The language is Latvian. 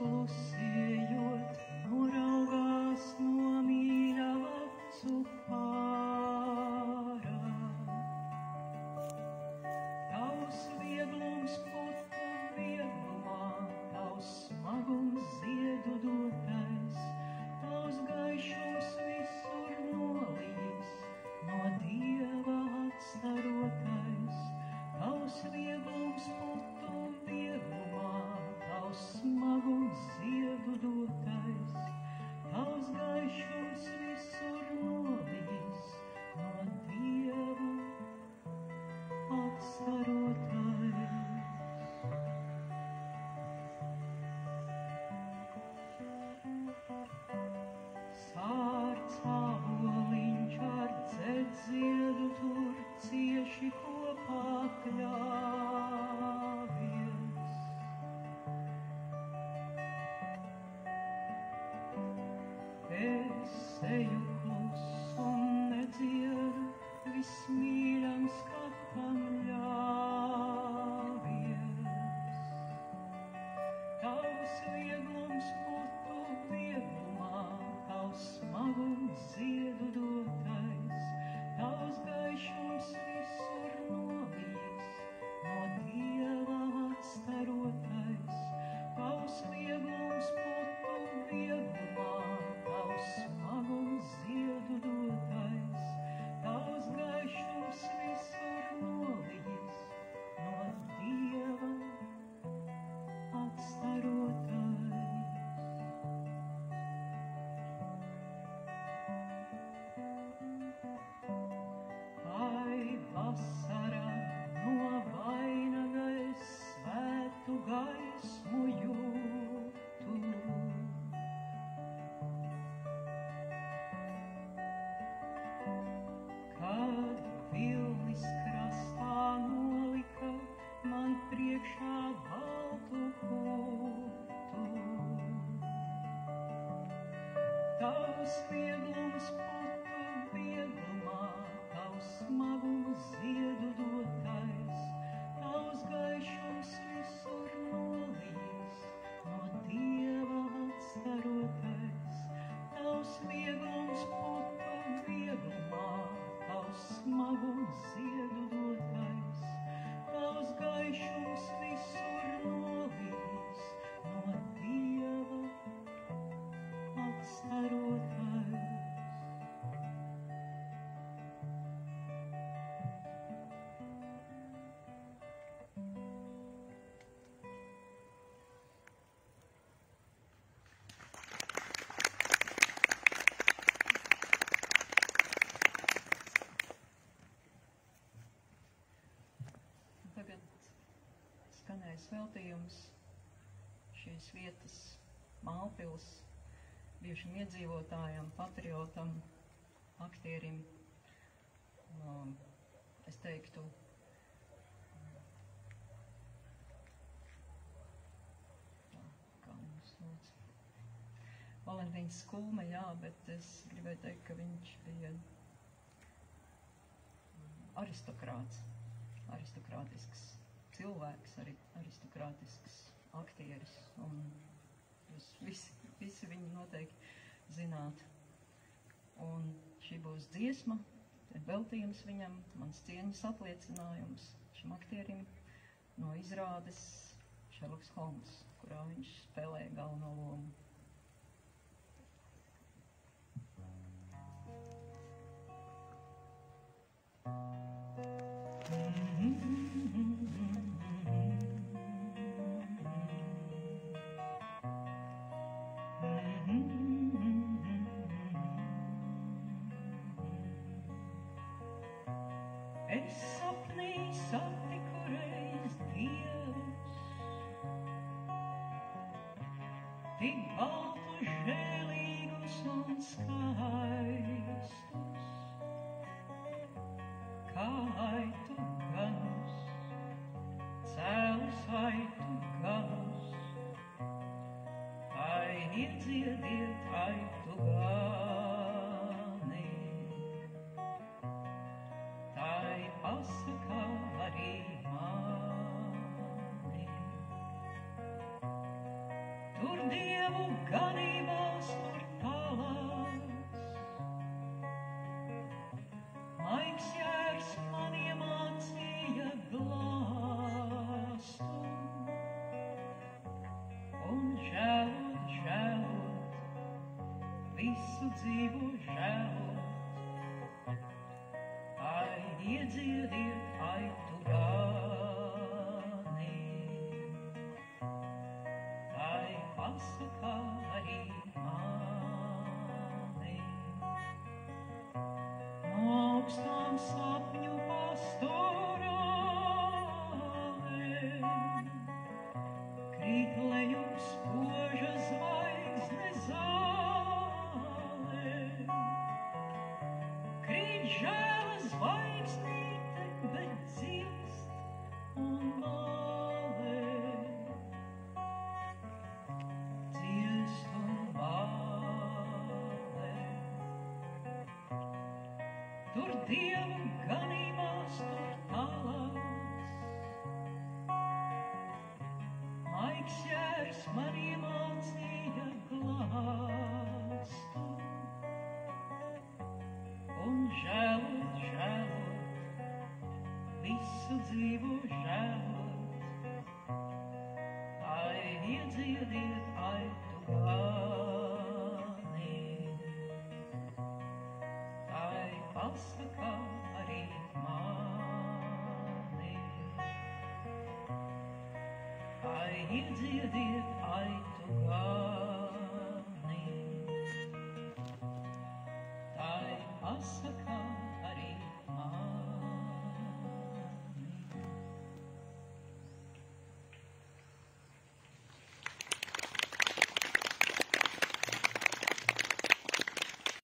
klusējot, noraugās no mīļa acu pāra. Tavs vieglums putu vieglumā, tavs smagums ziedu dotais, tavs gaišums visur nolīs, no Dieva atstarotais. Tavs vieglums putu vieglumā, tavs smagums ziedu dotais, tavs gaišums visur nolīs, no Dieva atstarotais. Sārts āboliņš ar dzedziedu tur cieši kopā kļāvies. Es eju klus un nedziedu, vismīļam skatam ļāvies. Tavs vieglums putu vieglumā, tavs smagums ziedu dotais, tavs gaišums visur nolīs, no Dieva atstarotais. Tavs vieglums putu vieglumā, tavs smagums ziedu dotais, tavs gaišums visur nolīs, no Dieva atstarotais. Ai, vasara no vainaga es svētu gaismu jūtu. Kad vilnis krastā nolika man priekšā baltu putu. Tavs vieglums putu vieglumā, tavs smagums ziedu dotais, tavs gaišums visur nolīs, no Dieva atstarotais. Tavs vieglums putu vieglumā, tavs smagums ziedu dotais, tavs gaišums visur nolīs, no Dieva atstarotais. Tagad skanēs veltījums šīs vietas Mālpils bijušam iedzīvotājam, patriotam, aktierim. Es teiktu, kā mums lūdz, Valentīns Skulme, jā, bet es gribēju teikt, ka viņš bija aristokrāts, aristokrātisks cilvēks, arī aristokrātisks aktieris, un jūs visi viņu noteikti zināt. Un šī būs dziesma, veltījums viņam, mans cieņas apliecinājums šim aktierim no izrādes Šerloks Holms, kurā viņš spēlēja galveno lomu. Es sapnī satiku reiz Dievus, tik baltu, žēlīgus un skaistus, kā aitu ganus, cēlus aitu ganus, tai iedziediet aitu gani. Tai pasakā arī mani. Tur ganībās tur tālās. Maigs jērs man iemācīja glāstu, un žēlot, žēlot, visu dzīvu žēlot. Ai, iedziediet, ai, tu gani, ai, pasakā arī mani. No augstām sapņu pastorālēm krīt leju spoža zvaigzne zālē. Krīt žēla zvaigznīte, bet dziest un mālē. Dziest un mālē. Tur Dievu ganībās, tur tālās. Maigs jērs man iemācīja glāstu, un žēlot, žēlot, visu dzīvu žēlot. Ai, iedziediet, ai, tu gani, ai, pasakā arī mani. Ai, iedziediet, ai, tu gani.